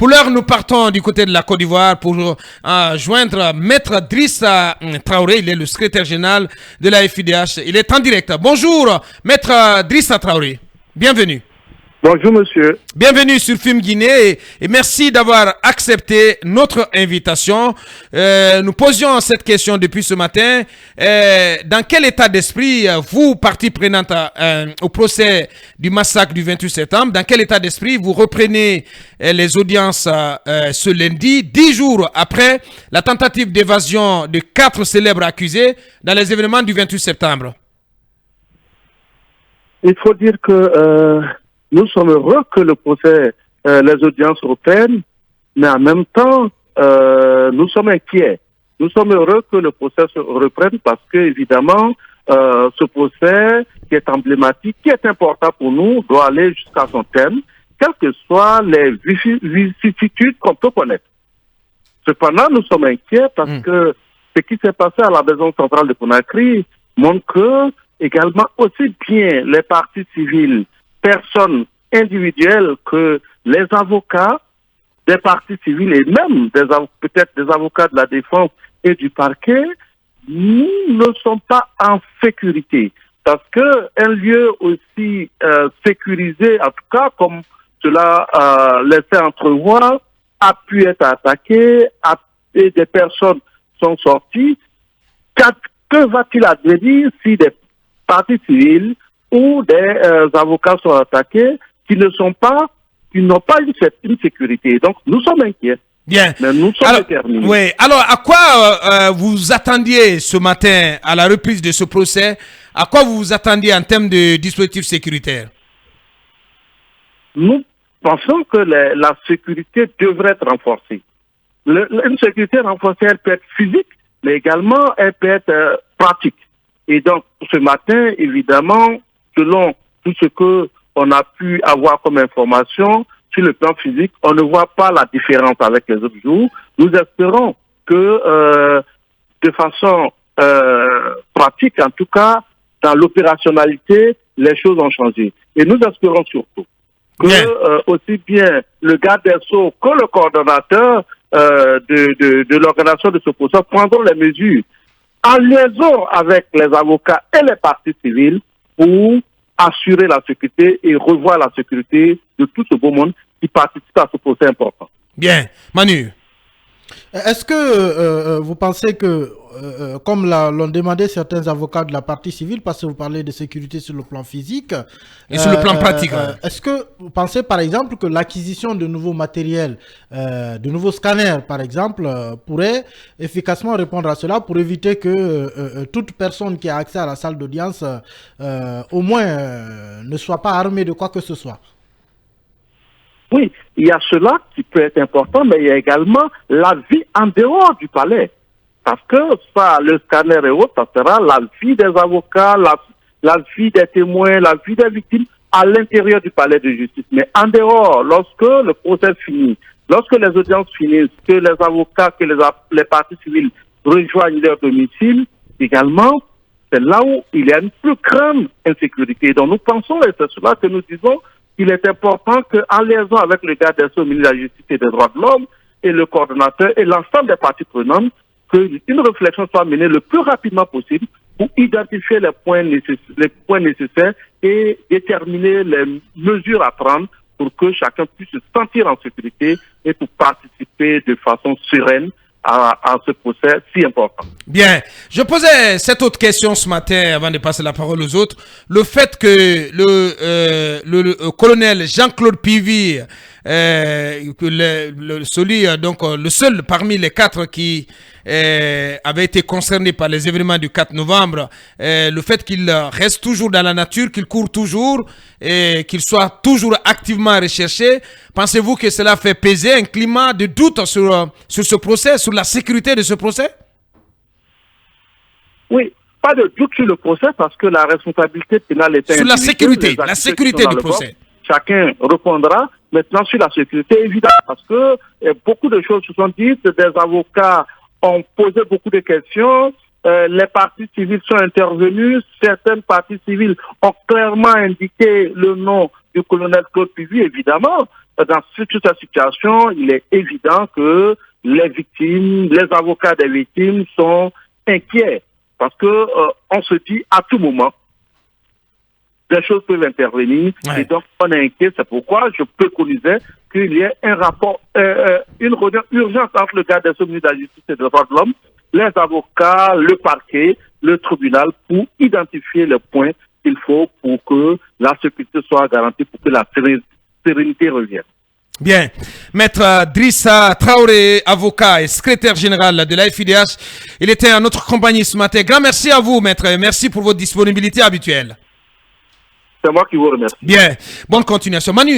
Pour l'heure, nous partons du côté de la Côte d'Ivoire pour joindre Maître Drissa Traoré. Il est le secrétaire général de la FIDH. Il est en direct. Bonjour, Maître Drissa Traoré. Bienvenue. Bonjour monsieur. Bienvenue sur Film Guinée et merci d'avoir accepté notre invitation. Nous posions cette question depuis ce matin. Dans quel état d'esprit, vous, partie prenante au procès du massacre du 28 septembre, dans quel état d'esprit vous reprenez les audiences ce lundi, 10 jours après la tentative d'évasion de 4 célèbres accusés dans les événements du 28 septembre? Il faut dire que nous sommes heureux que le procès, les audiences reprennent, mais en même temps, nous sommes inquiets. Nous sommes heureux que le procès se reprenne parce que, évidemment, ce procès qui est emblématique, qui est important pour nous, doit aller jusqu'à son terme, quelles que soient les vicissitudes qu'on peut connaître. Cependant, nous sommes inquiets parce que ce qui s'est passé à la maison centrale de Conakry montre que, également, aussi bien les parties civiles, personnes individuelles que les avocats des parties civiles et même peut-être des avocats de la défense et du parquet, nous ne sommes pas en sécurité. Parce que un lieu aussi sécurisé, en tout cas comme cela laissait entrevoir, a pu être attaqué et des personnes sont sorties. Que va-t-il advenir si des parties civiles ou des avocats sont attaqués qui n'ont pas une sécurité. Donc, nous sommes inquiets. Bien. Mais nous sommes déterminés. Oui. Alors, à quoi vous attendiez ce matin à la reprise de ce procès? À quoi vous vous attendiez en termes de dispositifs sécuritaires? Nous pensons que la sécurité devrait être renforcée. Une sécurité renforcée, elle peut être physique, mais également, elle peut être pratique. Et donc, ce matin, évidemment, selon tout ce que on a pu avoir comme information sur le plan physique, on ne voit pas la différence avec les autres jours. Nous espérons que de façon pratique, en tout cas, dans l'opérationnalité, les choses ont changé. Et nous espérons surtout que aussi bien le garde des Sceaux que le coordonnateur de l'organisation de ce procès prendront les mesures en liaison avec les avocats et les parties civiles pour assurer la sécurité et revoir la sécurité de tout ce beau monde qui participe à ce procès important. Bien. Manu. Est-ce que vous pensez que, comme l'ont demandé certains avocats de la partie civile, parce que vous parlez de sécurité sur le plan physique, et sur le plan pratique, est-ce que vous pensez par exemple que l'acquisition de nouveaux matériels, de nouveaux scanners par exemple, pourrait efficacement répondre à cela pour éviter que toute personne qui a accès à la salle d'audience, au moins, ne soit pas armée de quoi que ce soit? Oui, il y a cela qui peut être important, mais il y a également la vie en dehors du palais. Parce que ça, le scanner et autres, ça sera la vie des avocats, la vie des témoins, la vie des victimes à l'intérieur du palais de justice. Mais en dehors, lorsque le procès finit, lorsque les audiences finissent, que les avocats, que les parties civiles rejoignent leur domicile, également, c'est là où il y a une plus grande insécurité. Donc nous pensons, et c'est cela que nous disons, il est important qu'en liaison avec le garde des Sceaux, ministre de la Justice et des Droits de l'Homme, et le coordonnateur et l'ensemble des parties prenantes, qu'une réflexion soit menée le plus rapidement possible pour identifier les points nécessaires et déterminer les mesures à prendre pour que chacun puisse se sentir en sécurité et pour participer de façon sereine à ce procès si important. Bien. Je posais cette autre question ce matin avant de passer la parole aux autres. Le fait que le colonel Jean-Claude Pivy, le seul parmi les 4 qui avait été concerné par les événements du 4 novembre, le fait qu'il reste toujours dans la nature, qu'il court toujours et qu'il soit toujours activement recherché, pensez-vous que cela fait peser un climat de doute sur ce procès, sur la sécurité de ce procès? Oui, pas de doute sur le procès parce que la responsabilité pénale est sur la sécurité du procès. Chacun répondra. Maintenant, sur la sécurité, évidemment, parce que beaucoup de choses se sont dites, des avocats ont posé beaucoup de questions, les parties civiles sont intervenues, certaines parties civiles ont clairement indiqué le nom du colonel Claude Pivy, évidemment. dans toute cette situation, il est évident que les victimes, les avocats des victimes sont inquiets parce que on se dit à tout moment, des choses peuvent intervenir et donc on est inquiet. C'est pourquoi je préconisais qu'il y ait un rapport, une réunion urgente entre le garde des Sceaux, ministre de la Justice et des droits de l'homme, les avocats, le parquet, le tribunal pour identifier les points qu'il faut pour que la sécurité soit garantie, pour que la sérénité revienne. Bien. Maître Drissa Traoré, avocat et secrétaire général de la FIDH, il était à notre compagnie ce matin. Grand merci à vous, maître. Merci pour votre disponibilité habituelle. C'est moi qui vous remercie. Bien. Bonne continuation. Manu.